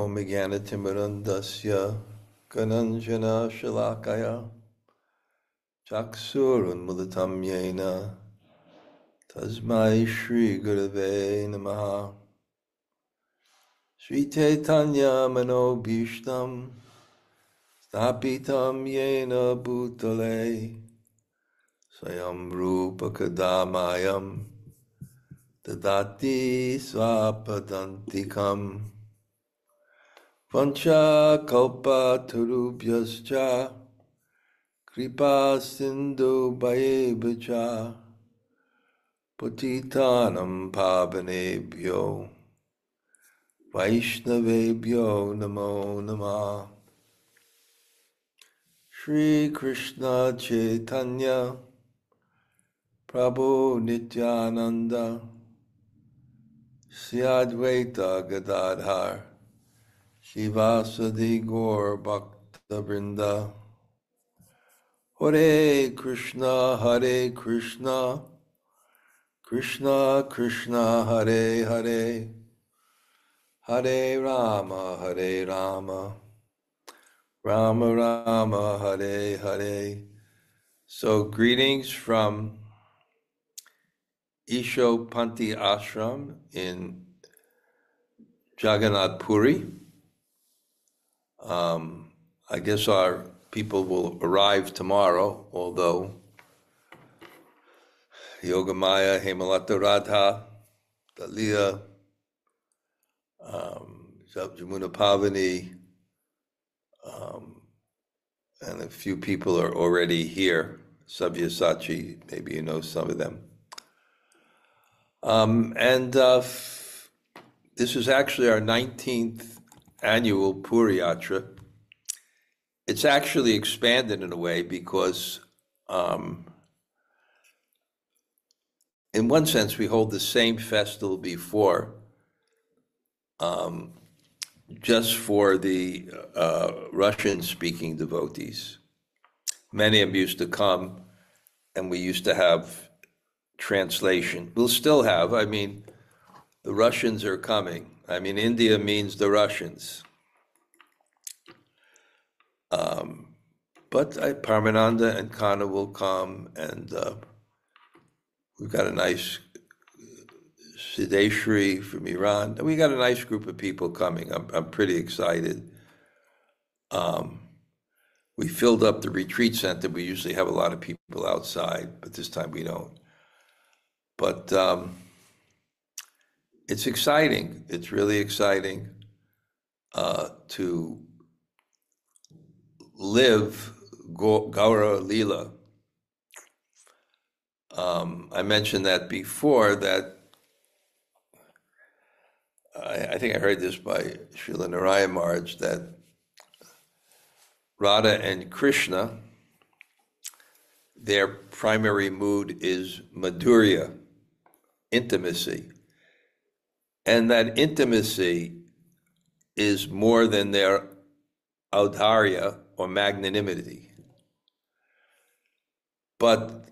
Om Jnana-timirandasya Gananjana Shalakaya Chaksurunmilitam Yena Tasmai Shri Gurave Namaha. Shri Chaitanya Manobhishtam Stapitam Yena Bhutale Swayam Rupa Kadamayam Dadati Swapadantikam Vancha Kalpa Tarubhyascha Kripa Sindhu Bhayevacha Patitanam Pavanebhyo Vaishnavebhyo Namo Namah. Shri Krishna Chaitanya Prabhu Nityananda Sri Advaita Gadadhar Shivasadi Gaur Bhakta Vrinda. Hare Krishna Krishna Krishna Hare Hare Hare Rama Rama Rama Hare Hare. So greetings from Isho Panti Ashram in Jagannath Puri. I guess our people will arrive tomorrow, although Yogamaya, Hemalata Radha, Dalia, Jamuna Pavani, and a few people are already here. Sabyasachi, maybe you know some of them. This is actually our 19th annual Puri Yatra. It's actually expanded in a way because in one sense we hold the same festival before, just for the Russian-speaking devotees. Many of them used to come, and we used to have translation. We'll still have, I mean, the Russians are coming. I mean, India means the Russians. But Paramananda and Kana will come, and we've got a nice Siddheshri from Iran. We got a nice group of people coming. I'm pretty excited. We filled up the retreat center. We usually have a lot of people outside, but this time we don't. But it's exciting. It's really exciting to live Gaura Lila. I mentioned that before, that I think I heard this by Srila Narayan Maharaj, that Radha and Krishna, their primary mood is madhurya, intimacy. And that intimacy is more than their audharya or magnanimity. But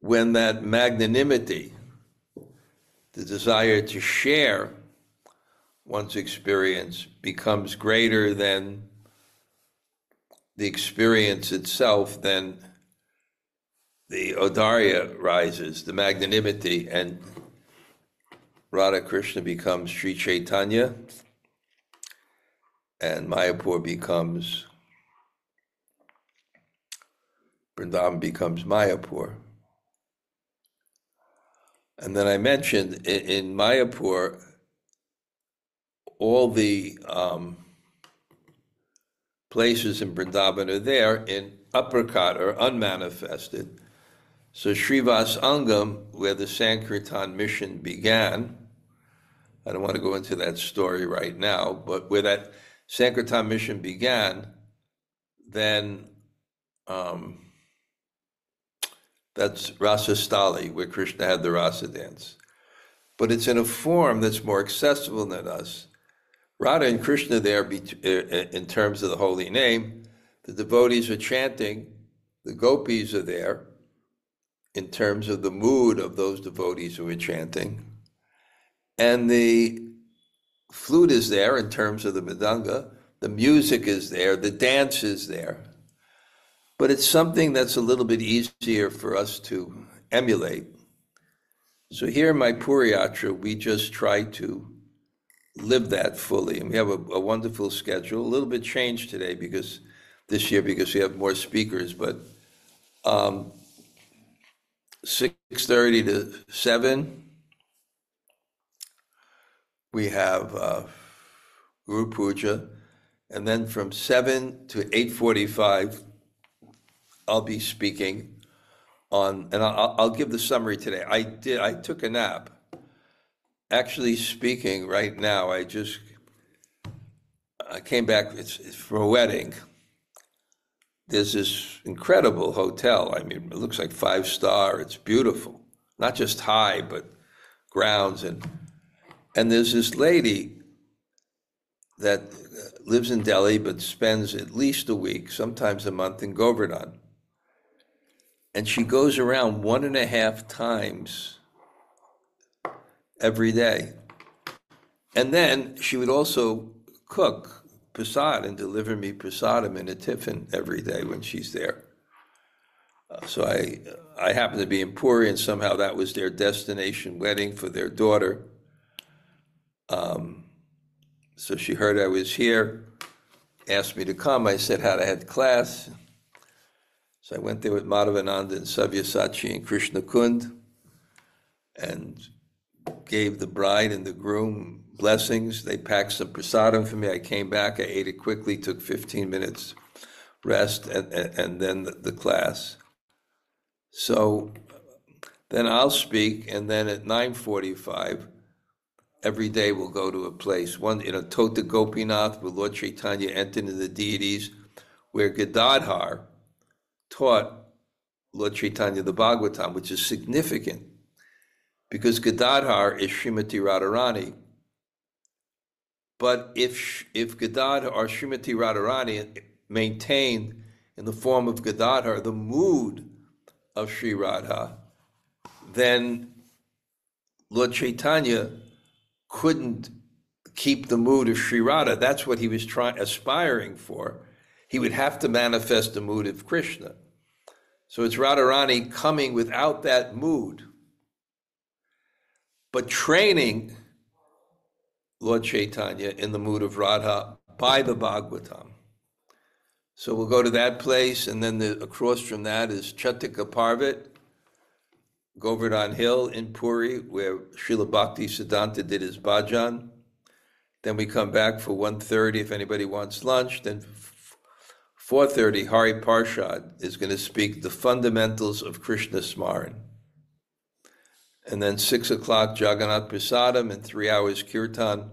when that magnanimity, the desire to share one's experience, becomes greater than the experience itself, then the audharya rises, the magnanimity, and Radha Krishna becomes Sri Chaitanya, and Mayapur becomes, Vrindavan becomes Mayapur. And then I mentioned in Mayapur, all the places in Vrindavan are there in uppercut or unmanifested. So Srivas Angam, where the Sankirtan mission began, I don't want to go into that story right now, but where that Sankirtan mission began, then that's Rasastali, where Krishna had the Rasa dance. But it's in a form that's more accessible than us. Radha and Krishna there, in terms of the holy name, the devotees are chanting, the gopis are there, in terms of the mood of those devotees who are chanting. And the flute is there in terms of the mridanga, the music is there, the dance is there, but it's something that's a little bit easier for us to emulate. So here in my Puri Yatra, we just try to live that fully. And we have a wonderful schedule, a little bit changed today because this year because we have more speakers, but 6:30 to 7, we have Guru Puja, and then from 7 to 8:45, I'll be speaking on, and I'll give the summary today. I took a nap. Actually speaking right now, I came back, it's from a wedding. There's this incredible hotel. I mean, it looks like 5-star. It's beautiful. Not just high, but grounds. And there's this lady that lives in Delhi, but spends at least a week, sometimes a month in Govardhan. And she goes around 1.5 times every day. And then she would also cook prasad and deliver me prasadam in a tiffin every day when she's there. So I happened to be in Puri, and somehow that was their destination wedding for their daughter. So she heard I was here, asked me to come. I said I had class. So I went there with Madhavananda and Sabyasachi and Krishna Kund and gave the bride and the groom blessings. They packed some prasadam for me. I came back, I ate it quickly, took 15 minutes rest, and then the class. So then I'll speak, and then at 9:45, every day we'll go to a place. One, Tota Gopinath, where Lord Chaitanya entered into the deities, where Gadadhar taught Lord Chaitanya the Bhagavatam, which is significant, because Gadadhar is Srimati Radharani. But if Gadadhar or Srimati Radharani maintained in the form of Gadadhar the mood of Sri Radha, then Lord Chaitanya couldn't keep the mood of Sri Radha. That's what he was aspiring for. He would have to manifest the mood of Krishna. So it's Radharani coming without that mood, but training Lord Chaitanya in the mood of Radha by the Bhagavatam. So we'll go to that place, and then across from that is Chatika Parvat, Govardhan Hill in Puri, where Srila Bhakti Siddhanta did his bhajan. Then we come back for 1:30 if anybody wants lunch. Then 4:30, Hari Parshad is going to speak the fundamentals of Krishna Smaran. And then 6 o'clock, Jagannath Prasadam, and 3 hours Kirtan.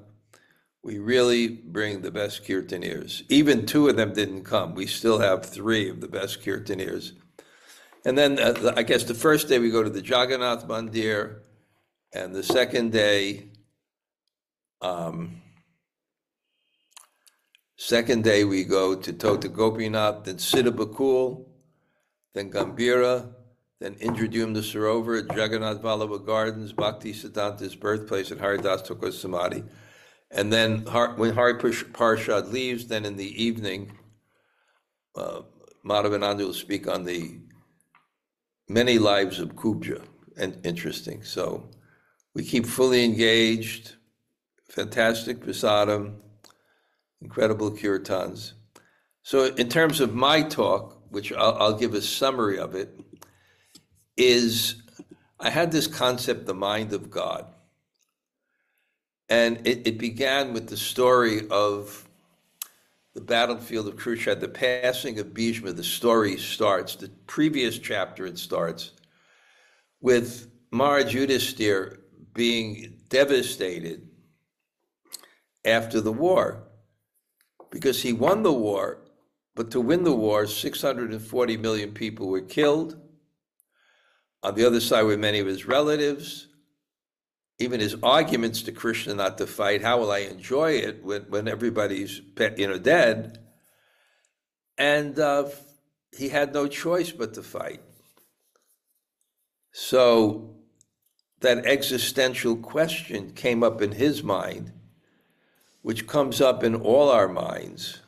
We really bring the best Kirtaniers. Even 2 of them didn't come. We still have 3 of the best Kirtaniers. And then I guess the first day we go to the Jagannath Mandir, and the second day, we go to Tota Gopinath, then Siddha Bakul, then Gambhira, then Indradyumna Sarovar at Jagannath Vallabha Gardens, Bhakti Siddhanta's birthplace at Haridas Thakur Samadhi. And then when Hari Parshad leaves, then in the evening, Madhavananda will speak on the many lives of Kubja, and interesting. So we keep fully engaged, fantastic prasadam, incredible kirtans. So in terms of my talk, which I'll give a summary of it, is I had this concept, the mind of God. And it began with the story of the battlefield of Kurukshetra, the passing of Bhishma. The story starts, the previous chapter it starts, with Maharaj Yudhisthira being devastated after the war, because he won the war, but to win the war, 640 million people were killed. On the other side were many of his relatives. Even his arguments to Krishna not to fight, how will I enjoy it when everybody's dead? And he had no choice but to fight. So that existential question came up in his mind, which comes up in all our minds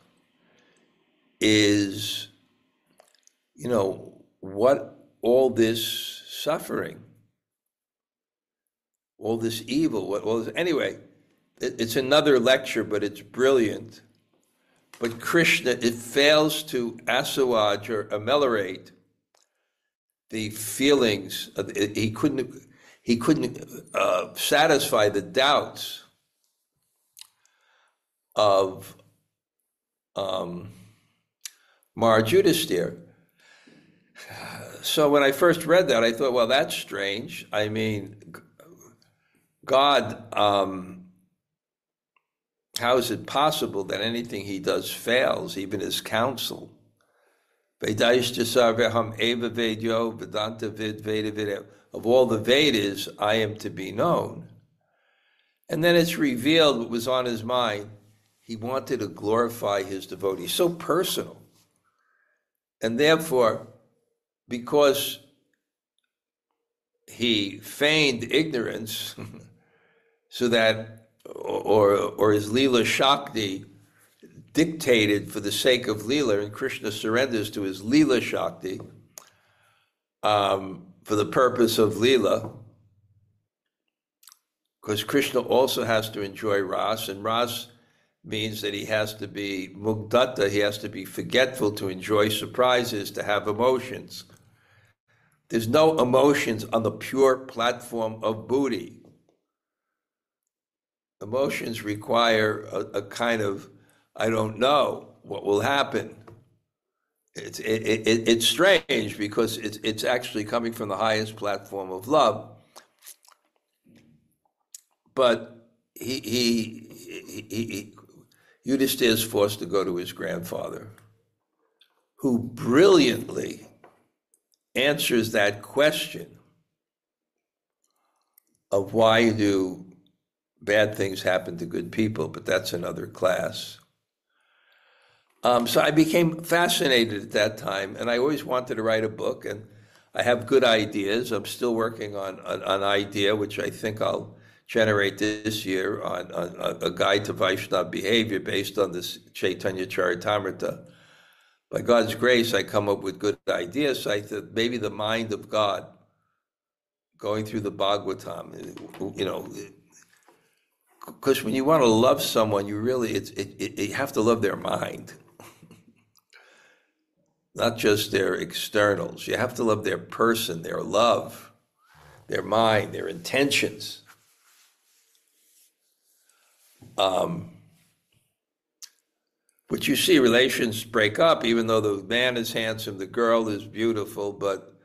is, what all this suffering, all this evil, anyway, it's another lecture, but it's brilliant. But Krishna, it fails to assuage or ameliorate the feelings. He couldn't satisfy the doubts of Mara Yudhisthira. So when I first read that, I thought, well, that's strange. I mean, God, how is it possible that anything he does fails, even his counsel? Of all the Vedas, I am to be known. And then it's revealed what was on his mind. He wanted to glorify his devotees, so personal. And therefore, because he feigned ignorance, so that, or his Leela Shakti dictated for the sake of Leela, and Krishna surrenders to his Leela Shakti for the purpose of Leela, because Krishna also has to enjoy Ras, and Ras means that he has to be mugdata, he has to be forgetful to enjoy surprises, to have emotions. There's no emotions on the pure platform of buddhi. Emotions require a kind of, I don't know what will happen. It's strange because it's actually coming from the highest platform of love. But Yudhisthira is forced to go to his grandfather, who brilliantly answers that question of why do bad things happen to good people, but that's another class. So I became fascinated at that time, and I always wanted to write a book, and I have good ideas. I'm still working on an idea, which I think I'll generate this year, on a guide to Vaishnava behavior based on this Chaitanya Charitamrita. By God's grace, I come up with good ideas. So I thought maybe the mind of God going through the Bhagavatam, because when you want to love someone, you really, you have to love their mind, not just their externals. You have to love their person, their love, their mind, their intentions. But you see relations break up, even though the man is handsome, the girl is beautiful, but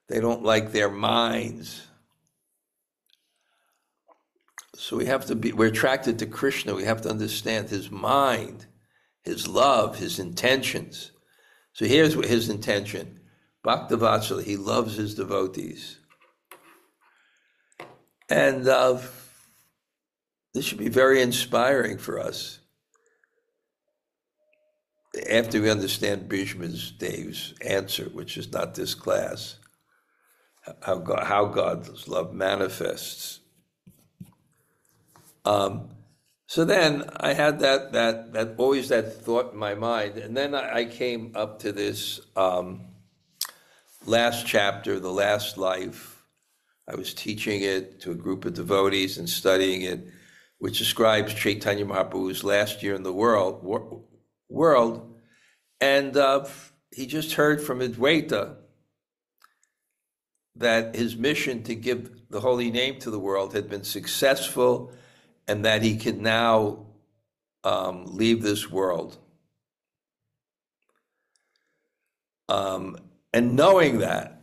they don't like their minds. So we're attracted to Krishna. We have to understand his mind, his love, his intentions. So here's what his intention. Bhaktavatsala, he loves his devotees. And this should be very inspiring for us. After we understand Bhishma's Dev's answer, which is not this class, how God's love manifests. So then I had that always that thought in my mind, and then I came up to this last chapter, the last life. I was teaching it to a group of devotees and studying it, which describes Chaitanya Mahaprabhu's last year in the world, and he just heard from Advaita that his mission to give the holy name to the world had been successful, and that he can now leave this world. And knowing that,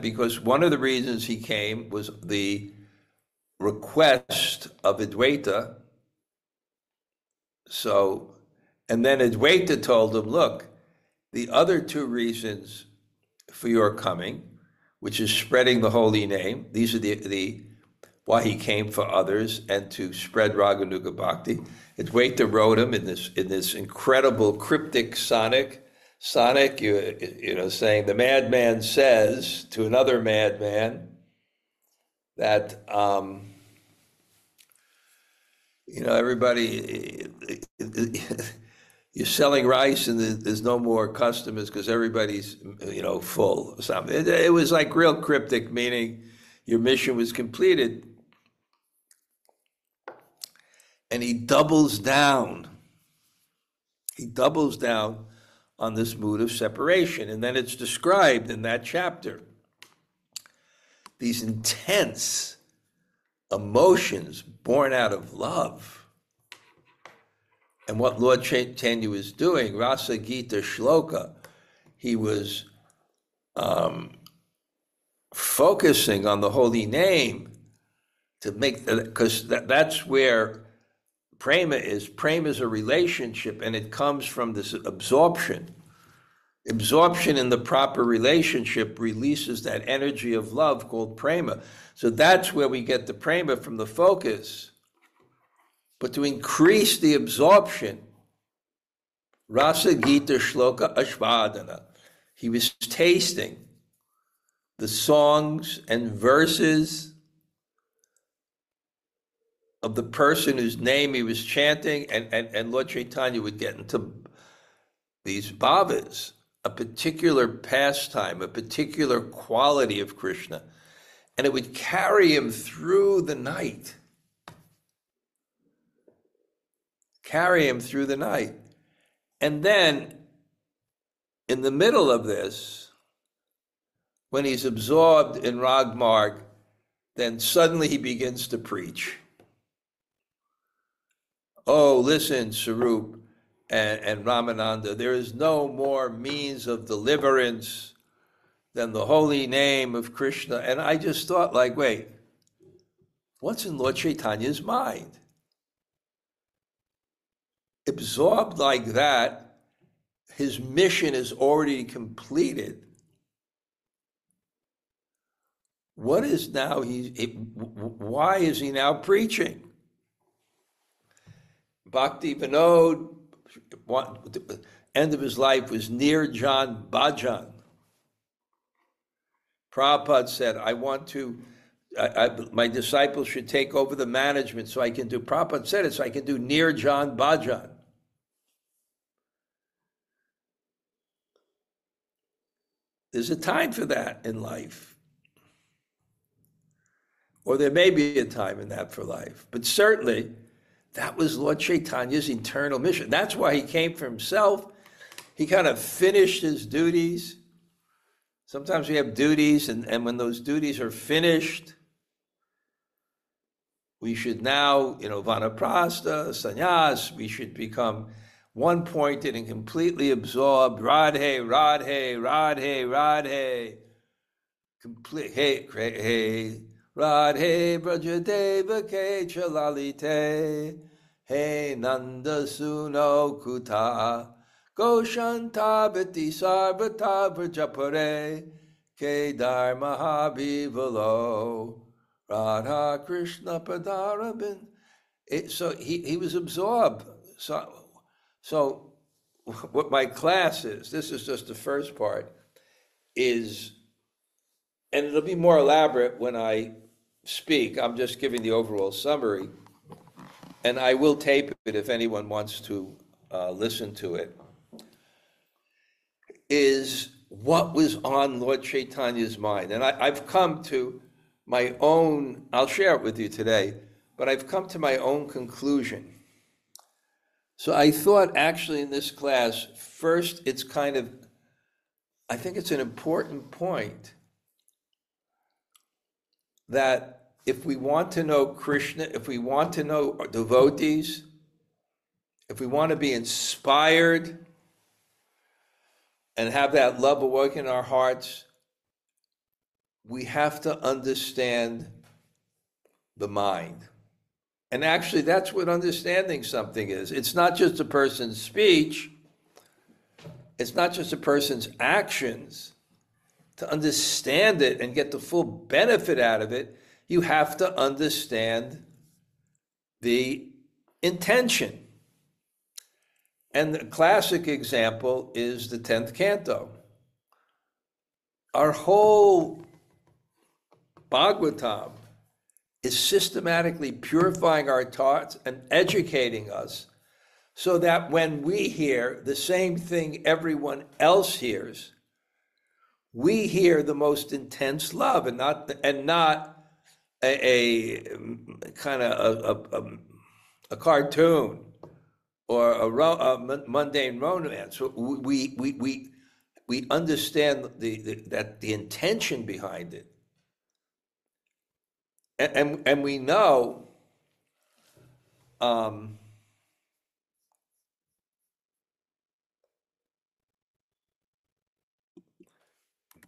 because one of the reasons he came was the request of Advaita. So, and then Advaita told him, look, the other two reasons for your coming, which is spreading the holy name, these are the why he came for others and to spread Raganuga Bhakti. Advaita wrote him in this incredible cryptic sonnet, saying the madman says to another madman that everybody, you're selling rice and there's no more customers because everybody's, full or something. It was like real cryptic, meaning your mission was completed. And he doubles down. He doubles down on this mood of separation. And then it's described in that chapter. These intense emotions born out of love. And what Lord Chaitanya was doing, Rasa Gita Shloka, he was focusing on the holy name to make, because that's where prema is. Prema is a relationship, and it comes from this absorption. Absorption in the proper relationship releases that energy of love called prema. So that's where we get the prema, from the focus. But to increase the absorption, Rasa Gita Shloka Ashvadana, he was tasting the songs and verses of the person whose name he was chanting, and Lord Chaitanya would get into these bhavas, a particular pastime, a particular quality of Krishna, and it would carry him through the night. Carry him through the night. And then, in the middle of this, when he's absorbed in Rag Marg, then suddenly he begins to preach. Oh, listen, Sarup and Ramananda, there is no more means of deliverance than the holy name of Krishna. And I just thought, like, wait, what's in Lord Chaitanya's mind? Absorbed like that, his mission is already completed. What is now, why is he now preaching? Bhakti Vinod, the end of his life was Nirjan Bhajan. Prabhupada said, my disciples should take over the management so I can do, Prabhupada said it, so I can do Nirjan Bhajan. There's a time for that in life. Or there may be a time in that for life. But certainly, that was Lord Chaitanya's internal mission. That's why he came for himself. He kind of finished his duties. Sometimes we have duties, and when those duties are finished, we should now, vanaprastha, sannyas, we should become one-pointed and completely absorbed. Radhe, Radhe, Radhe, Radhe. Complete, hey, Radhe Brajadeva Ke Chalalite, Hey Nanda Suno Kuta, Goshanta Biti Sarvata Vrajapare, Kedar Mahabhivalo, Radha Krishna Padarabin. So he was absorbed. So what my class is, this is just the first part, is, and it'll be more elaborate when I speak. I'm just giving the overall summary, and I will tape it if anyone wants to listen to it, is what was on Lord Chaitanya's mind. And I've come to my own, I'll share it with you today, but I've come to my own conclusion. So I thought actually in this class, first it's I think it's an important point that if we want to know Krishna, if we want to know devotees, if we want to be inspired and have that love awaken in our hearts, we have to understand the mind. And actually, that's what understanding something is. It's not just a person's speech. It's not just a person's actions. To understand it and get the full benefit out of it, you have to understand the intention. And the classic example is the 10th canto. Our whole Bhagavatam is systematically purifying our thoughts and educating us so that when we hear the same thing everyone else hears, we hear the most intense love and not a kind of a cartoon or a mundane romance. We understand that the intention behind it, and we know.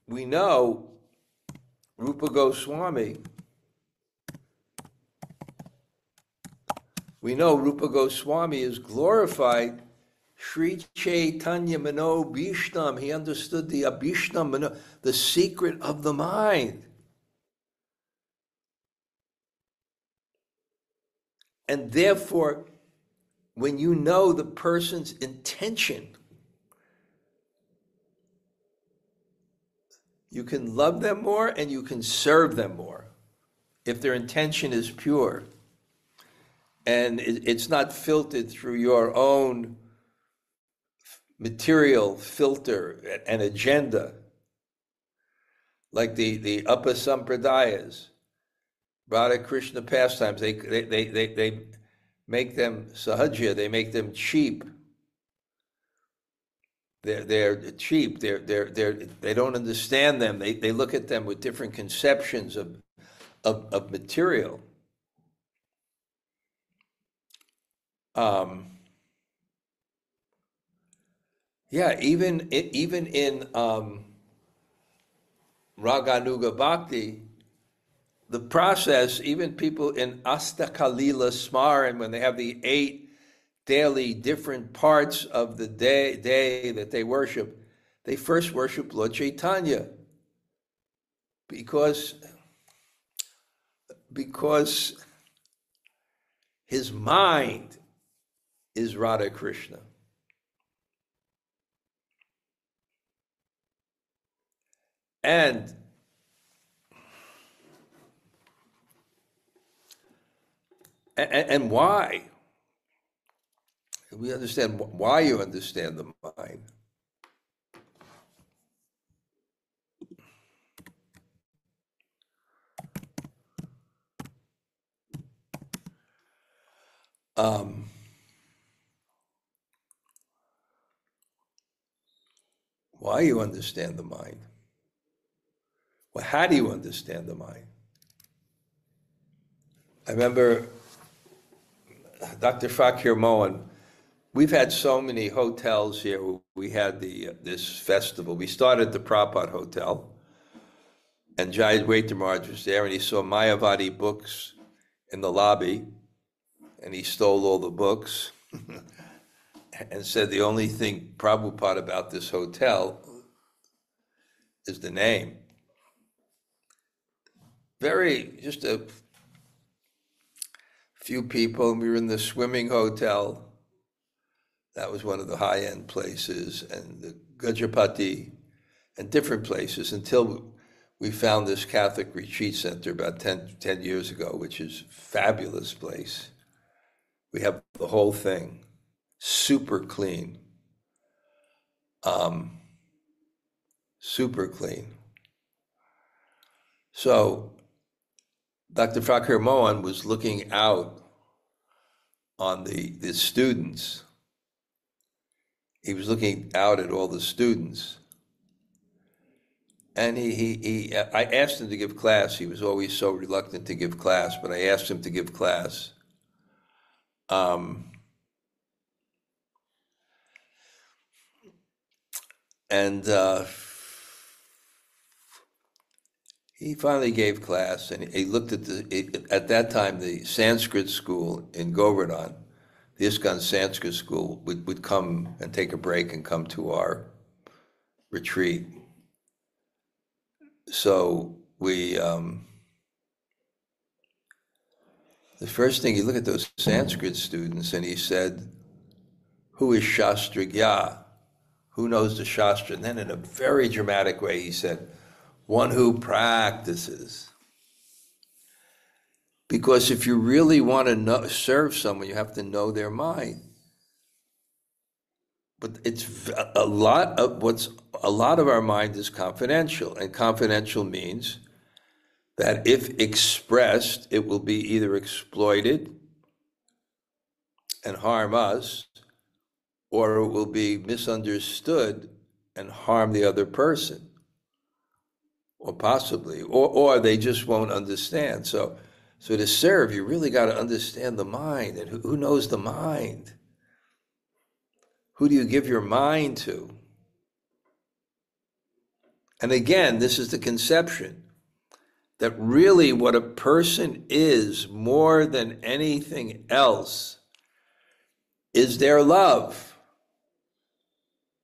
We know Rupa Goswami. We know Rupa Goswami is glorified Sri Chaitanya Mano Bhishtam. He understood the Abhishtam Mano, the secret of the mind. And therefore, when you know the person's intention, you can love them more and you can serve them more if their intention is pure. And it's not filtered through your own material filter and agenda, like the Upper Sampradayas, Radha Krishna pastimes. They make them sahaja. They make them cheap. They're cheap. They don't understand them. They look at them with different conceptions of material. Even in Raganuga Bhakti, the process, even people in Astakalila Smaran, when they have the 8 daily different parts of the day that they worship, they first worship Lord Chaitanya because his mind is Radha Krishna. And why? We understand why you understand the mind. Why you understand the mind? Well, how do you understand the mind? I remember Dr. Fakir Mohan. We've had so many hotels here. We had this festival. We started at the Prabhupada Hotel, and Jai Maharaj was there, and he saw Mayavadi books in the lobby, and he stole all the books and said the only thing Prabhupada about this hotel is the name. Just a few people, and we were in the swimming hotel. That was one of the high-end places, and the Gajapati, and different places, until we found this Catholic retreat center about 10 years ago, which is a fabulous place. We have the whole thing, super clean. Super clean. So Dr. Fakir Mohan was looking out on the students. He was looking out at all the students. And I asked him to give class. He was always so reluctant to give class, but I asked him to give class. He finally gave class, and he looked at at that time, the Sanskrit school in Govardhan, the ISKCON Sanskrit school, would come and take a break and come to our retreat. So the first thing, he looked at those Sanskrit students and he said, "Who is Shastragya? Who knows the Shastra?" And then in a very dramatic way, he said, "One who practices." Because if you really want to serve someone, you have to know their mind. But it's a lot of our mind is confidential, and confidential means that if expressed, it will be either exploited and harm us, or it will be misunderstood and harm the other person, or possibly, or they just won't understand. So to serve, you really got to understand the mind, and who knows the mind? Who do you give your mind to? And again, this is the conception that really what a person is more than anything else is their love.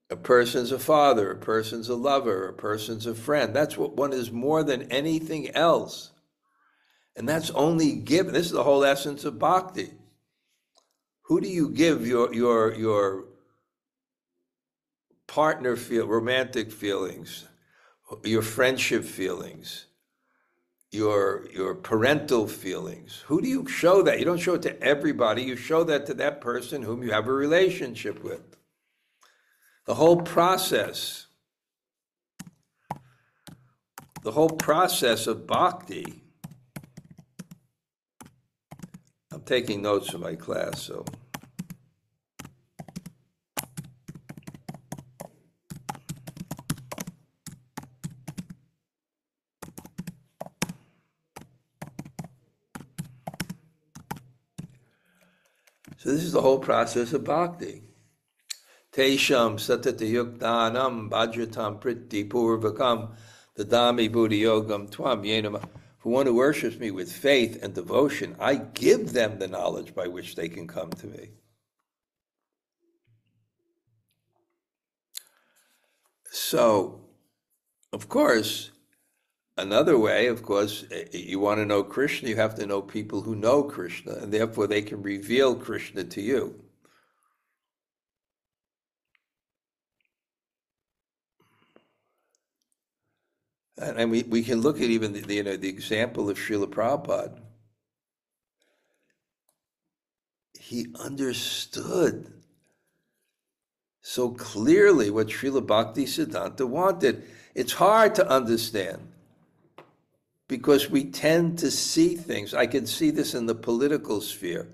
A person's a father, a person's a lover, a person's a friend. That's what one is more than anything else. And that's only given. This is the whole essence of bhakti. Who do you give your partner romantic feelings, your friendship feelings, your parental feelings? Who do you show that? You don't show it to everybody. You show that to that person whom you have a relationship with. The whole process of bhakti. I'm taking notes for my class, so. So this is the whole process of bhakti. Tesham satatayuktanam bhajatam priti purvakam dadami buddhi yogam tvam yenam. For one who worships me with faith and devotion, I give them the knowledge by which they can come to me. So, of course, another way, of course, you want to know Krishna, you have to know people who know Krishna, and therefore they can reveal Krishna to you. And we can look at even the example of Srila Prabhupada. He understood so clearly what Srila Bhaktisiddhanta wanted. It's hard to understand because we tend to see things. I can see this in the political sphere.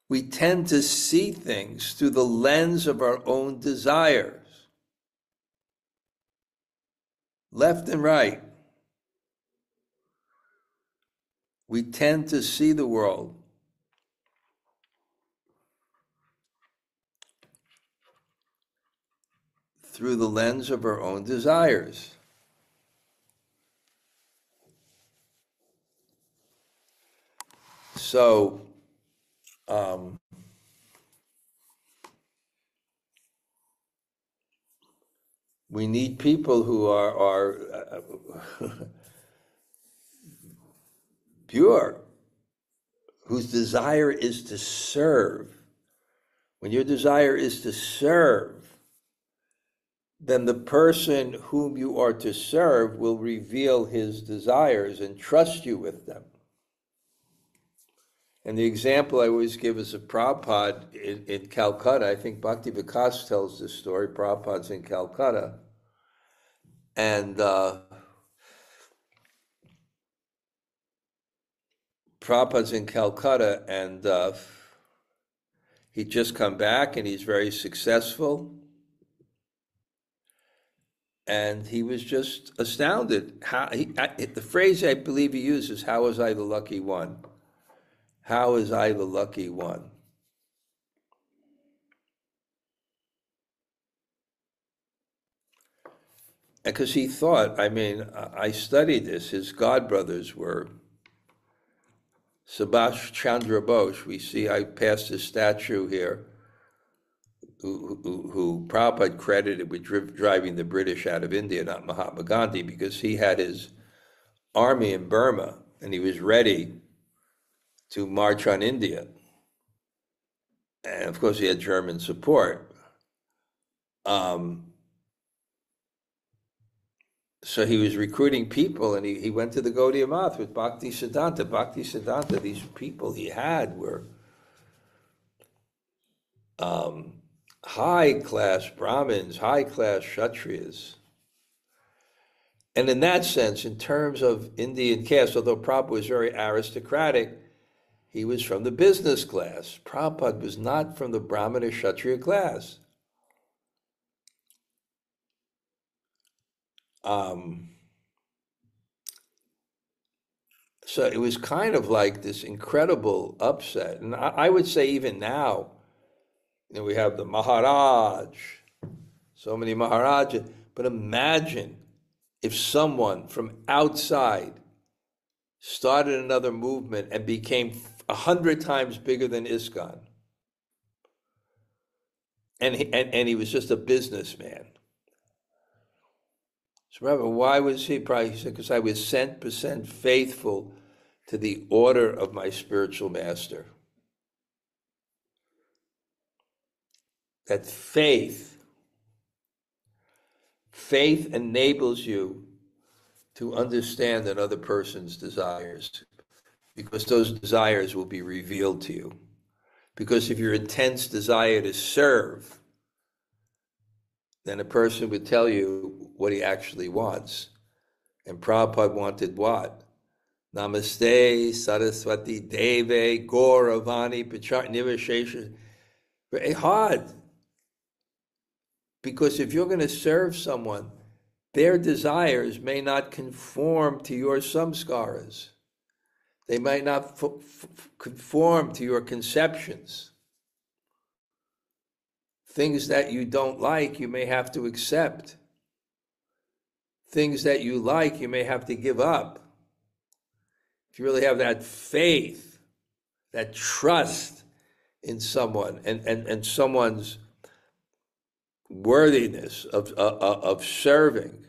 We tend to see things through the lens of our own desires. Left and right. We tend to see the world through the lens of our own desires. So, we need people who are pure, whose desire is to serve. When your desire is to serve, then the person whom you are to serve will reveal his desires and trust you with them. And the example I always give is of Prabhupada in Calcutta. I think Bhakti Vikas tells this story. Prabhupada's in Calcutta. And Prabhupada's in Calcutta, and he'd just come back, and he's very successful. And he was just astounded. The phrase I believe he uses, "How was I the lucky one? How was I the lucky one?" Because he thought, I studied this. His godbrothers were Subhash Chandra Bose. We see, I passed his statue here, who Prabhupada credited with driving the British out of India, not Mahatma Gandhi, because he had his army in Burma and he was ready to march on India. And of course, he had German support. So he was recruiting people, and he went to the Gaudiya Math with Bhakti Siddhanta. Bhakti Siddhanta, these people he had were high-class Brahmins, high-class Kshatriyas. And in that sense, in terms of Indian caste, although Prabhupada was very aristocratic, he was from the business class. Prabhupada was not from the Brahmana Kshatriya class. So it was kind of like this incredible upset. And I would say even now, we have the Maharaj, so many Maharajas, but imagine if someone from outside started another movement and became 100 times bigger than ISKCON. And he was just a businessman. So remember, why was he? Probably he said, because I was 100% faithful to the order of my spiritual master. That faith enables you to understand another person's desires, because those desires will be revealed to you. Because if your intense desire to serve, then a person would tell you what he actually wants. And Prabhupada wanted what? Namaste, Saraswati Deve, Gauravani, Pachar, Nivashesha. Very hard. Because if you're going to serve someone, their desires may not conform to your samskaras. They might not conform to your conceptions. Things that you don't like, you may have to accept. Things that you like, you may have to give up. If you really have that faith, that trust in someone and someone's worthiness of serving.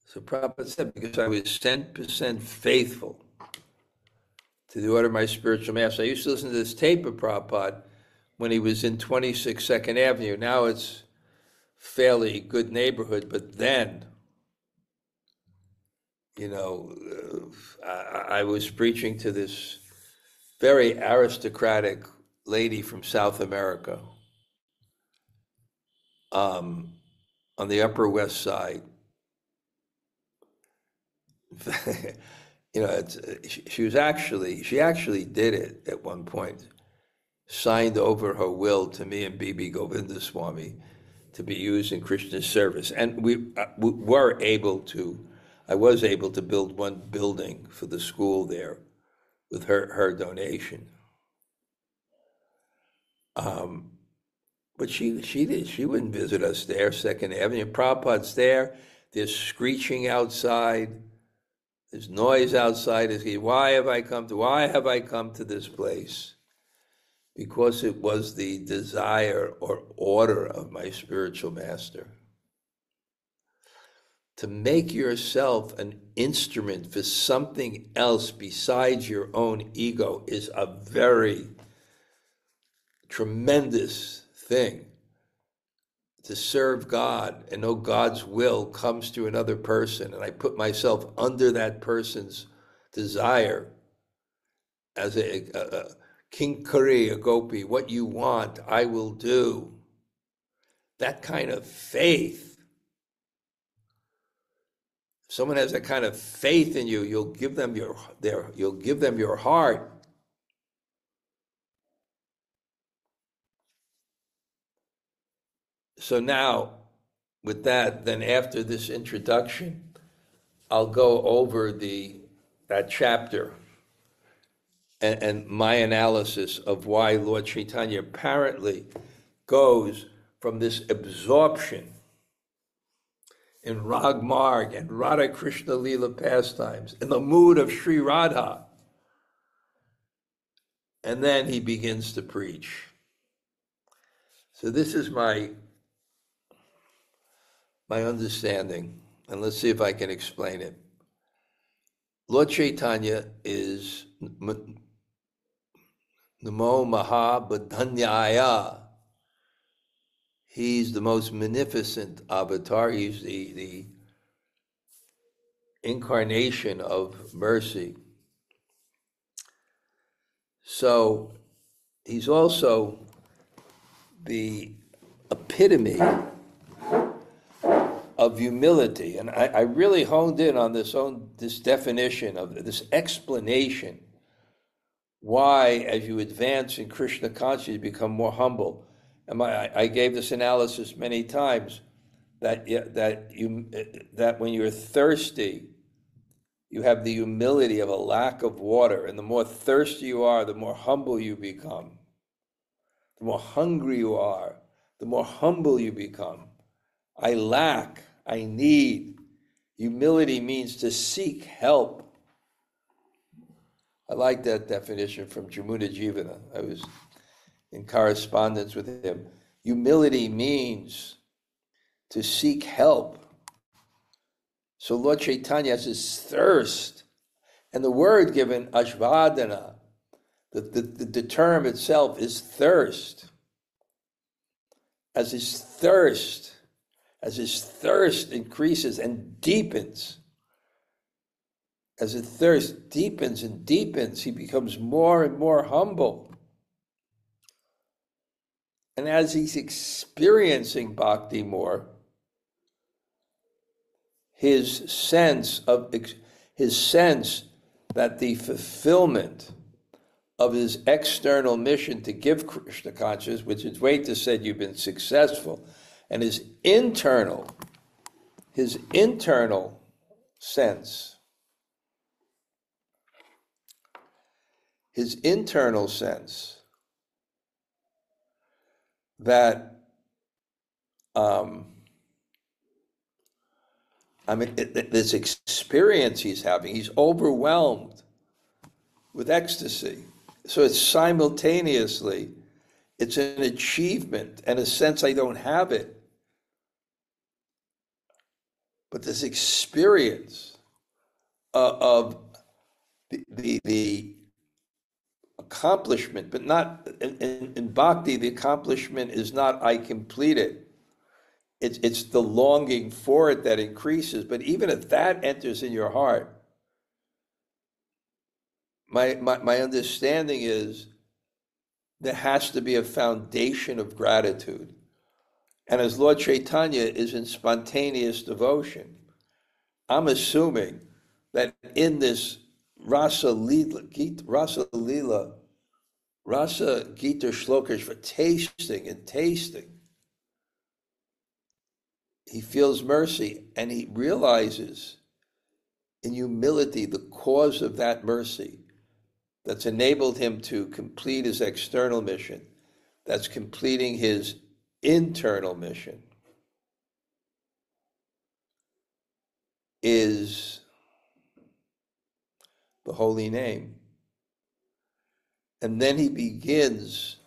So Prabhupada said, because I was 10% faithful to the order of my spiritual master. I used to listen to this tape of Prabhupada when he was in 26 Second Avenue. Now it's fairly good neighborhood, but then, I was preaching to this very aristocratic lady from South America on the Upper West Side. She actually did it at one point, signed over her will to me and Bibi Govindaswamy to be used in Krishna's service. And I was able to build one building for the school there with her donation. But she wouldn't visit us there, Second Avenue. Prabhupada's there, there's screeching outside, there's noise outside. Why have I come to this place? Because it was the desire or order of my spiritual master. To make yourself an instrument for something else besides your own ego is a very tremendous thing. To serve God and know God's will comes to another person, and I put myself under that person's desire as a kinkari, a gopi. What you want, I will do. That kind of faith. If someone has that kind of faith in you, you'll give them your heart. So now, with that, then after this introduction, I'll go over that chapter and my analysis of why Lord Chaitanya apparently goes from this absorption in Rag Marg and Radha Krishna Leela pastimes, in the mood of Sri Radha. And then he begins to preach. So this is my understanding, and let's see if I can explain it. Lord Chaitanya is Namo Mahabodhanyaya. He's the most magnificent avatar. He's the incarnation of mercy. So he's also the epitome of humility. And I really honed in on this definition of this explanation why, as you advance in Krishna consciousness, you become more humble. And I gave this analysis many times that when you're thirsty, you have the humility of a lack of water, and the more thirsty you are, the more humble you become. The more hungry you are, the more humble you become. I lack, I need. Humility means to seek help. I like that definition from Jamuna Jivana. I was in correspondence with him. Humility means to seek help. So Lord Chaitanya has this thirst, and the word given, ashvadana, the term itself is thirst. As his thirst increases and deepens, as his thirst deepens and deepens, he becomes more and more humble. And as he's experiencing bhakti more, his sense that the fulfillment of his external mission to give Krishna consciousness, which is Advaita said you've been successful, and his internal sense, that this experience he's having, he's overwhelmed with ecstasy. So it's simultaneously, it's an achievement and a sense I don't have it. But this experience of the accomplishment, but not in bhakti, the accomplishment is not I complete it. It's the longing for it that increases. But even if that enters in your heart, my understanding is there has to be a foundation of gratitude. And as Lord Chaitanya is in spontaneous devotion, I'm assuming that in this Rasa Gita shlokas for tasting and tasting, he feels mercy and he realizes in humility the cause of that mercy that's enabled him to complete his external mission, that's completing his internal mission, is the holy name. And then he begins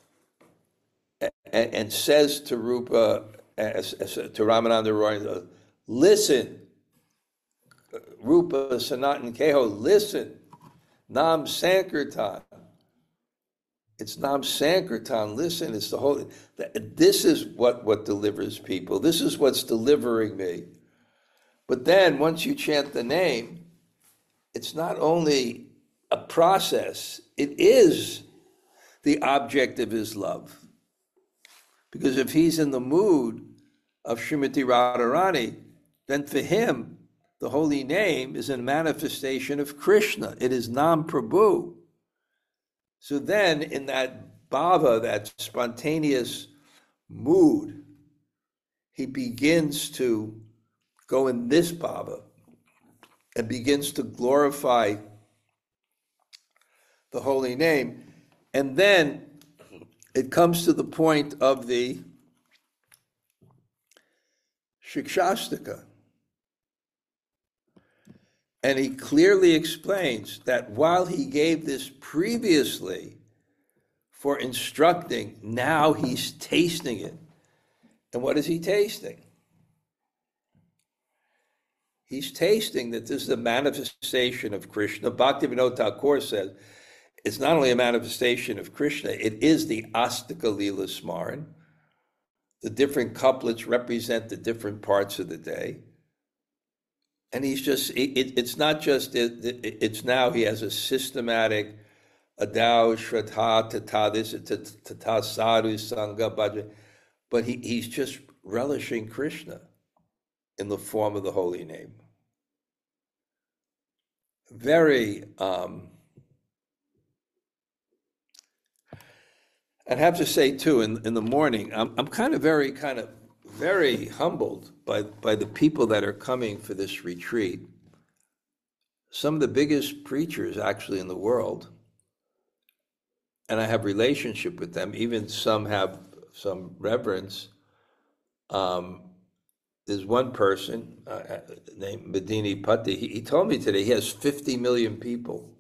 and says to Rupa, to Ramananda Roy, listen, Rupa Sanatan Keho, listen, Nam Sankirtan. It's Nam Sankirtan, listen, it's the holy. This is what delivers people. This is what's delivering me. But then once you chant the name, it's not only a process, it is the object of his love. Because if he's in the mood of Srimati Radharani, then for him, the holy name is a manifestation of Krishna. It is Nam Prabhu. So then in that bhava, that spontaneous mood, he begins to go in this bhava and begins to glorify the holy name. And then it comes to the point of the Shikshashtaka. And he clearly explains that while he gave this previously for instructing, now he's tasting it. And what is he tasting? He's tasting that this is a manifestation of Krishna. Bhaktivinoda Thakur says, it's not only a manifestation of Krishna, it is the Astika Lila Smaran. The different couplets represent the different parts of the day. And he's just, it's not just, it's now he has a systematic Adao, Shraddha, Tata, this, Tata, Sadhu, Sangha, Bhajan, but he's just relishing Krishna in the form of the holy name. Very, I'd have to say too, in the morning, I'm kind of very humbled by the people that are coming for this retreat. Some of the biggest preachers actually in the world, and I have relationship with them. Even some have some reverence. There's one person named Medini Patti. He told me today he has 50 million people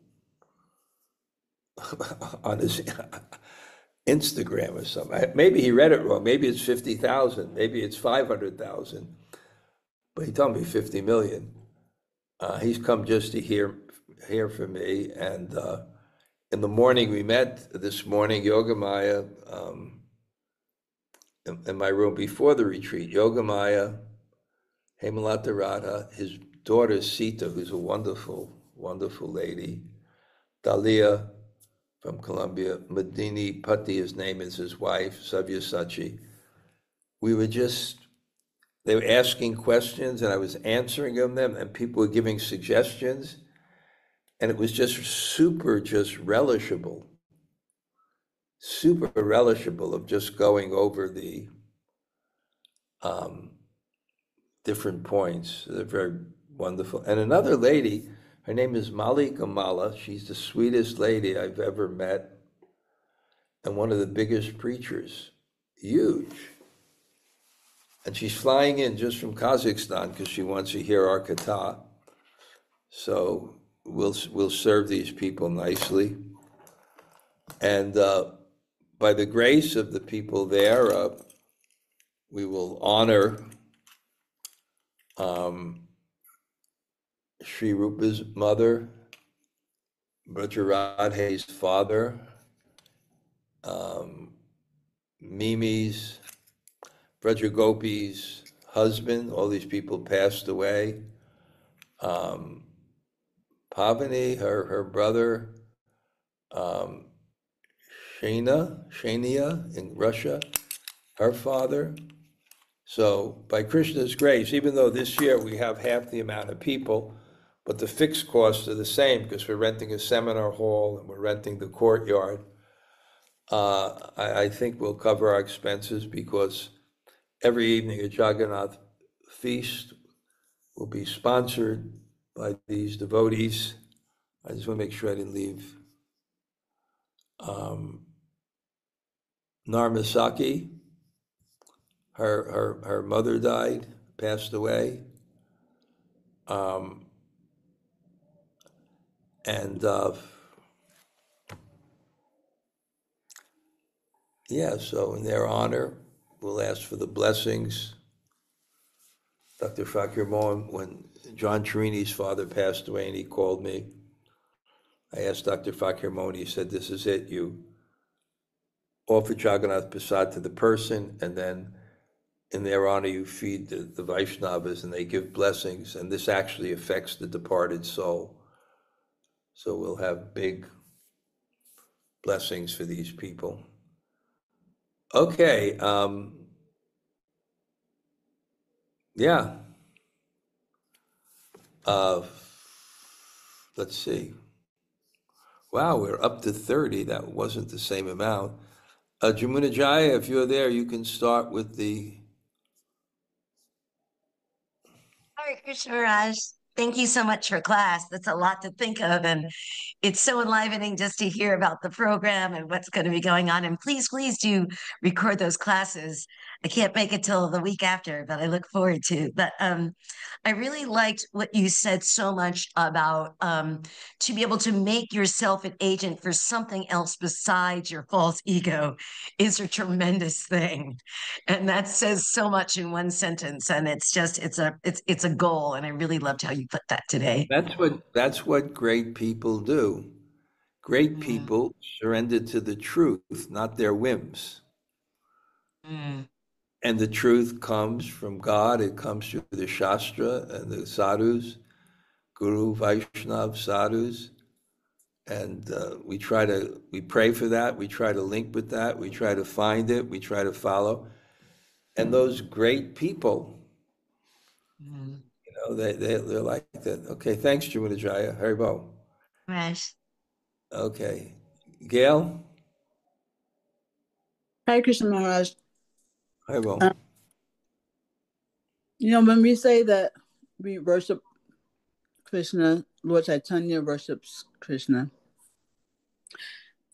on his Instagram or something. Maybe he read it wrong. Maybe it's 50,000. Maybe it's 500,000. But he told me 50 million. He's come just to hear from me. And in the morning, we met this morning, Yogamaya, in my room before the retreat. Yogamaya, Hemalata Radha, his daughter Sita, who's a wonderful, wonderful lady, Dalia from Colombia, Medini Patti, his name is his wife, Sabyasachi. We were just, they were asking questions and I was answering them, and people were giving suggestions. And it was just relishable, super relishable of just going over the different points. They're very wonderful. And another lady, her name is Malika Mala. She's the sweetest lady I've ever met and one of the biggest preachers, huge. And she's flying in just from Kazakhstan because she wants to hear our kata. So we'll serve these people nicely. And by the grace of the people there, we will honor Sri Rupa's mother, Brajaradhe's father, Mimi's, Brajagopi's husband. All these people passed away. Pavani, her brother, Shania in Russia, her father. So by Krishna's grace, even though this year we have half the amount of people, but the fixed costs are the same because we're renting a seminar hall and we're renting the courtyard. I think we'll cover our expenses because every evening a Jagannath feast will be sponsored by these devotees. I just want to make sure I didn't leave. Narmasaki, her mother died, passed away. And yeah, so in their honor, we'll ask for the blessings. Dr. Fakir Mohan, when John Cherini's father passed away and he called me, I asked Dr. Fakir Mohan, he said, this is it, you offer Jagannath Prasad to the person, and then in their honor, you feed the Vaishnavas and they give blessings, and this actually affects the departed soul. So we'll have big blessings for these people. Okay, yeah. Let's see. Wow, we're up to 30. That wasn't the same amount. Jamuna Jaya, if you're there, you can start with the. Hare Krishna Raj. Thank you so much for class. That's a lot to think of. And it's so enlivening just to hear about the program and what's going to be going on. And please do record those classes. I can't make it till the week after, but I look forward to. But I really liked what you said so much about to be able to make yourself an agent for something else besides your false ego is a tremendous thing. And that says so much in one sentence. And it's just it's a goal. And I really loved how you put that today. That's what great people do. Great Mm, people surrender to the truth, not their whims. mm. And the truth comes from God. It comes through the Shastra and the sadhus, Guru, Vaishnav, sadhus. And we pray for that. We try to link with that. We try to find it. We try to follow. And those great people, Mm. they're like that. Okay, thanks, Jumanajaya. Haribo. Right. Okay. Gail? Hare Krishna Maharaj. Haribo. When we say that we worship Krishna, Lord Chaitanya worships Krishna,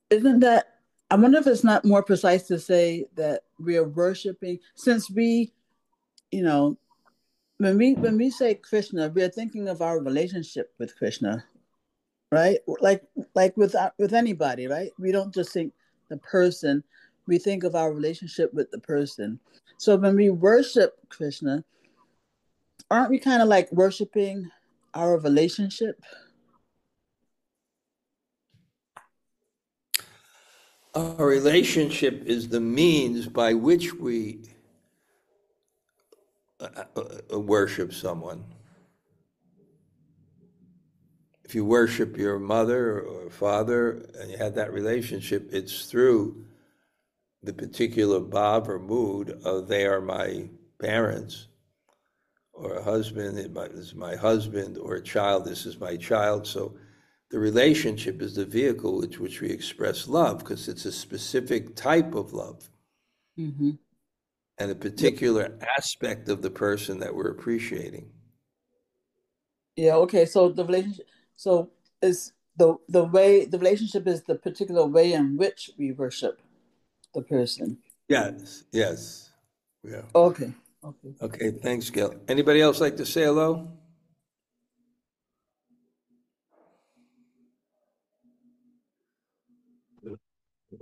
isn't that, I wonder if it's not more precise to say that we are worshiping, since we, when we say Krishna, we are thinking of our relationship with Krishna, right? Like with anybody, right? We don't just think the person, we think of our relationship with the person. So when we worship Krishna, aren't we kind of like worshiping our relationship? Our relationship is the means by which we worship someone. If you worship your mother or father and you have that relationship, it's through the particular bhav or mood of they are my parents, or a husband, this is my husband, or a child, this is my child. So the relationship is the vehicle with which we express love, because it's a specific type of love Mm-hmm. and a particular aspect of the person that we're appreciating. Yeah, okay. So the relationship, so is the way the relationship is the particular way in which we worship the person. Yes, yes. Yeah. Okay. Okay. Okay, thanks, Gil. Anybody else like to say hello?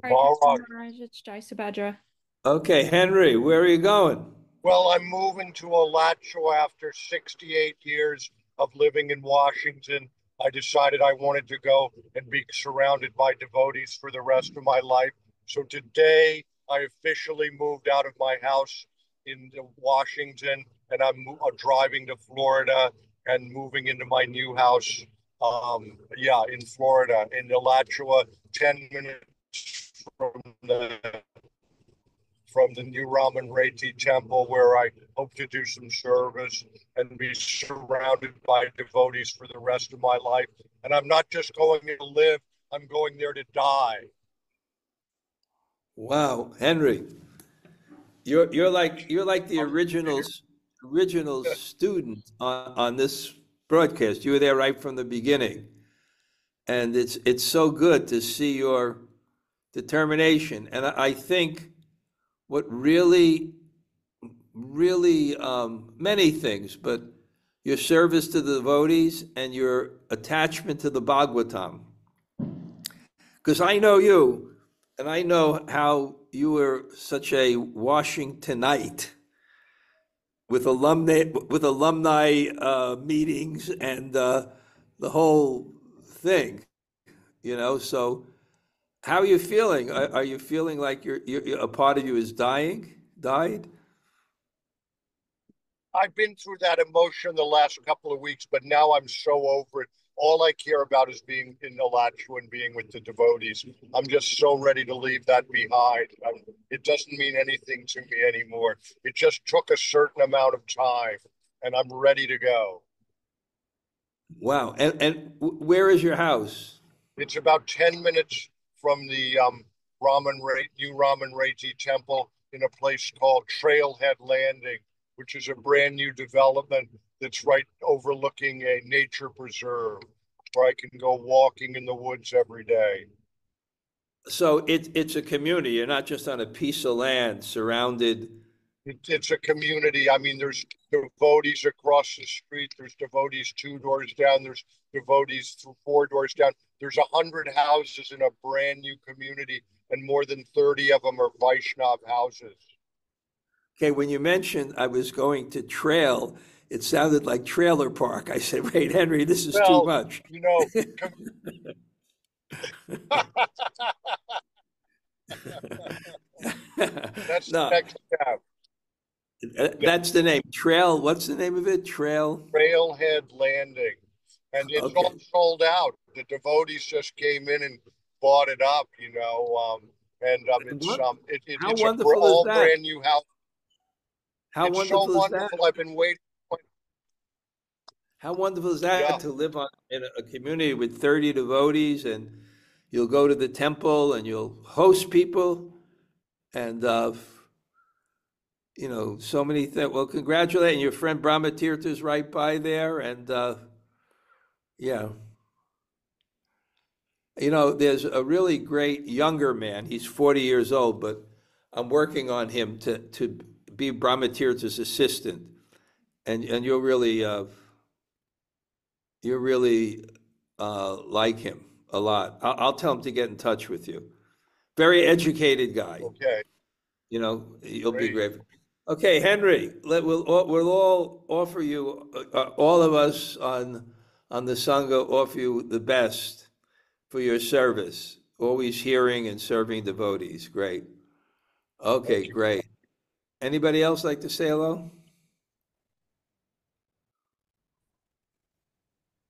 Hare Krishna Maharaj, it's Jai Subhadra. Okay, Henry, where are you going? Well, I'm moving to Alachua after 68 years of living in Washington. I decided I wanted to go and be surrounded by devotees for the rest of my life. So today I officially moved out of my house in Washington, and I'm driving to Florida and moving into my new house. In Florida, in Alachua, 10 minutes from the new Raman Reti temple, where I hope to do some service and be surrounded by devotees for the rest of my life. And I'm not just going there to live, I'm going there to die. Wow, Henry, you're like the original student on this broadcast. You were there right from the beginning, and it's so good to see your determination. And I think what really many things, but your service to the devotees and your attachment to the Bhagavatam. Because I know you, and I know how you were such a Washingtonite with alumni meetings and the whole thing, So, how are you feeling? Are you feeling like you're a part of you is died? I've been through that emotion the last couple of weeks, but now I'm so over it. All I care about is being in Alachua and being with the devotees. I'm just so ready to leave that behind. It doesn't mean anything to me anymore. It just took a certain amount of time, and I'm ready to go. Wow. And where is your house? It's about 10 minutes from the new Raman Reti temple in a place called Trailhead Landing, which is a brand new development that's right overlooking a nature preserve where I can go walking in the woods every day. So it's a community. You're not just on a piece of land surrounded. It's a community. I mean, there's devotees across the street. There's devotees 2 doors down. There's devotees 4 doors down. There's 100 houses in a brand new community, and more than 30 of them are Vaishnav houses. Okay, when you mentioned I was going to trail, it sounded like trailer park. I said, wait, Henry, this is too much. That's the next step. That's the name. Trail. What's the name of it? Trail. Trailhead Landing. And it's all Okay. sold out. The devotees just came in and bought it up, What? How it's a wonderful is all that? brand new house. How It's so wonderful is that? wonderful. I've been waiting. How wonderful is Yeah. that to live in a community with 30 devotees, and you'll go to the temple and you'll host people, and so many things. Well, congratulate, and your friend Brahma Tirtha's right by there, and yeah, there's a really great younger man. He's 40 years old, but I'm working on him to be Brahma Tirtha's assistant, and you'll really like him a lot. I'll tell him to get in touch with you. Very educated guy. Okay. You'll be Great. great. Okay, Henry, we'll all offer you, all of us on the Sangha offer you the best for your service, always hearing and serving devotees. Great. Okay, Thank you. great. Anybody else like to say hello?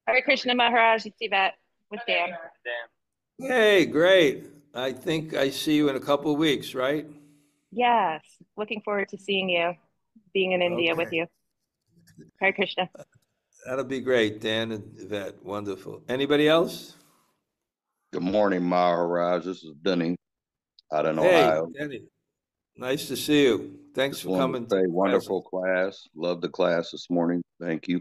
Hare Krishna Maharaj, it's Yvette with Dan. Hey, great. I think I see you in a couple of weeks, right? Yes, looking forward to seeing you, being in India with Okay. you. Hare Krishna. That'll be great, Dan and Yvette. Wonderful. Anybody else? Good morning, Maharaj. This is Denny out in Hey, Ohio. Danny. Nice to see you. Thanks Just for wanted coming to say to class. wonderful class. Loved the class this morning. Thank you.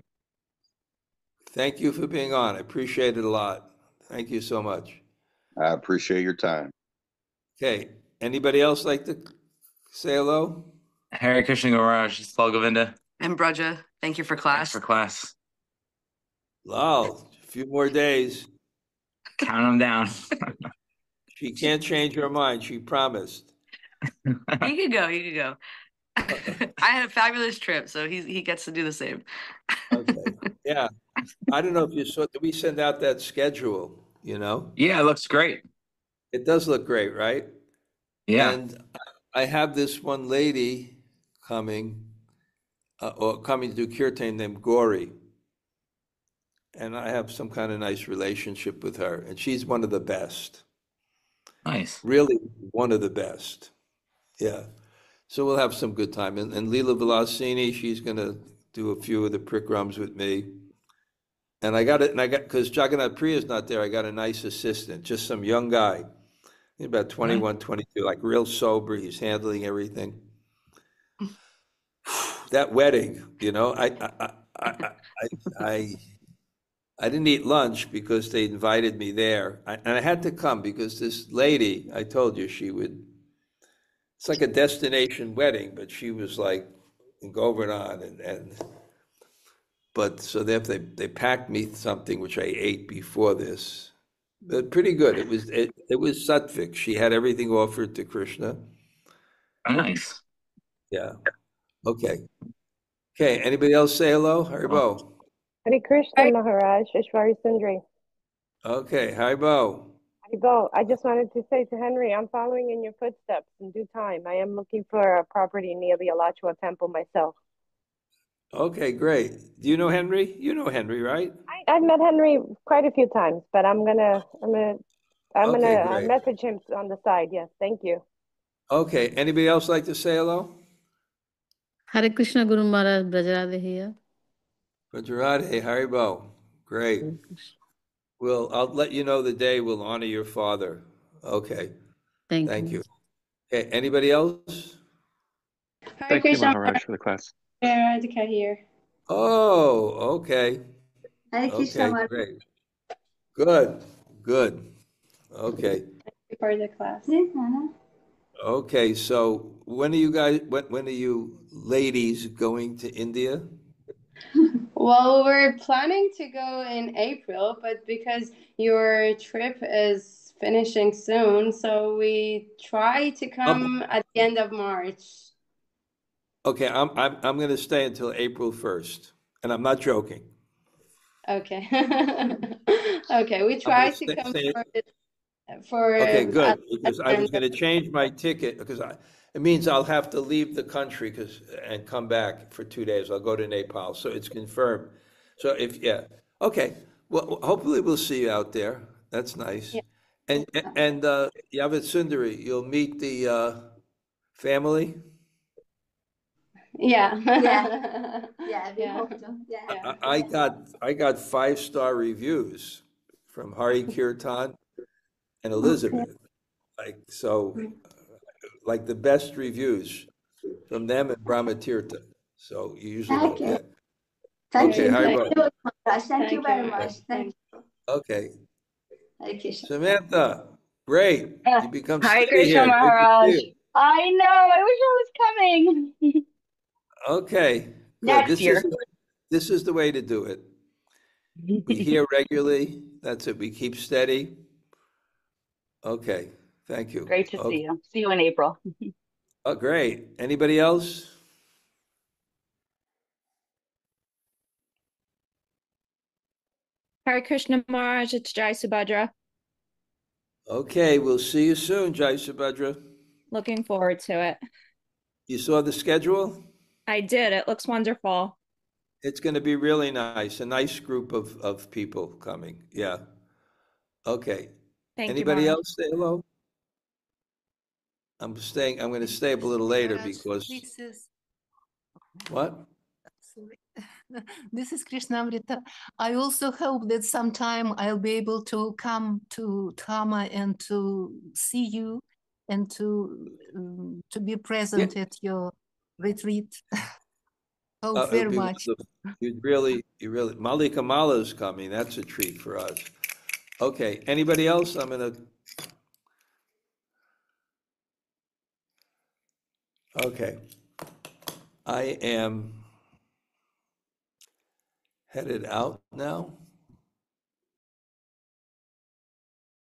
Thank you for being on. I appreciate it a lot. Thank you so much. I appreciate your time. Okay. Anybody else like to say hello? Hare Krishna Maharaj, it's Paul Govinda. And Braja, thank you for Thanks class. for class. Lal, a few more days. Count them down. She can't change her mind. She promised. You could go. You could go. I had a fabulous trip, so he gets to do the same. Okay. Yeah. I don't know if you saw, did we send out that schedule, Yeah, it looks great. It does look great, right? Yeah. And I have this one lady coming, or coming to do kirtan named Gauri. And I have some kind of nice relationship with her. And she's one of the best. Nice. Really one of the best. Yeah. So we'll have some good time. And Leela Vilasini, she's going to do a few of the prikrams with me. And because Jagannath Priya is not there, I got a nice assistant, just some young guy. He's about 21, 22, like real sober. He's handling everything. That wedding, I didn't eat lunch because they invited me there. And I had to come because this lady, I told you it's like a destination wedding, but she was like going on but so they packed me something which I ate before this. But pretty good. It was sattvic. She had everything offered to Krishna. Nice. Yeah. Okay. Okay. Anybody else say hello? Haribo. Hare Krishna Maharaj, Ishwari Sundri. Okay. Haribo. Haribo, I just wanted to say to Henry, I'm following in your footsteps in due time. I am looking for a property near the Alachua temple myself. Okay, great. Do you know Henry? You know Henry, right? I've met Henry quite a few times, but I'm gonna great. message him on the side. Yes, thank you. Okay. Anybody else like to say hello? Hare Krishna Guru Maharaj, Brajarade here. Brajarade, Haribo. Great. Well, I'll let you know the day we'll honor your father. Okay. Thank you. Okay. Anybody else? Hare Krishna Maharaj for the class. Radhika here. Oh, okay. Hare Krishna Okay, Maharaj. great. Good. Okay. For the class. Okay, so when are you ladies going to India? Well, we're planning to go in April, but because your trip is finishing soon, so we try to come at the end of March. Okay, I'm going to stay until April 1st, and I'm not joking. Okay. Okay, we try to come for for Okay, good, because I was and going to change my ticket, it means I'll have to leave the country and come back for 2 days. I'll go to Nepal, so it's confirmed. So yeah, okay. Well, hopefully we'll see you out there. That's nice. yeah. And Yavet Sundari, you'll meet the family? Yeah. Yeah, we Yeah. hope to. Yeah. Yeah. I got 5-star reviews from Hari Kirtan and Elizabeth. Like the best reviews from them and Brahmatirtha. So you usually don't Okay. get. Thank Okay, you. Hari Thank Bol. you, Maharaj. Thank you very you. much. Thank you. Okay, Hare Krishna. Samantha, great. You become Hare steady Krishna here. Good to Maharaj. see you. I know. I wish I was coming. Okay, good. Next year. This is the way to do it. We hear regularly. That's it. We keep steady. Okay, thank you. Great to Okay. see you. See you in April. Oh, great. Anybody else? Hare Krishna Maharaj, it's Jai Subhadra. Okay, we'll see you soon, Jai Subhadra. Looking forward to it. You saw the schedule? I did. It looks wonderful. It's going to be really nice. A nice group of people coming. Yeah. Okay. Thank you, Anybody Maharaj. else say hello? I'm going to stay up a little later because This is what? sorry. This is Krishnamrita. I also hope that sometime I'll be able to come to Dhama and to see you and to be present at your retreat. Hope It'd very be much. wonderful. You really, Malika Mala is coming. That's a treat for us. Okay. Anybody else? I'm going to. Okay. I am headed out now.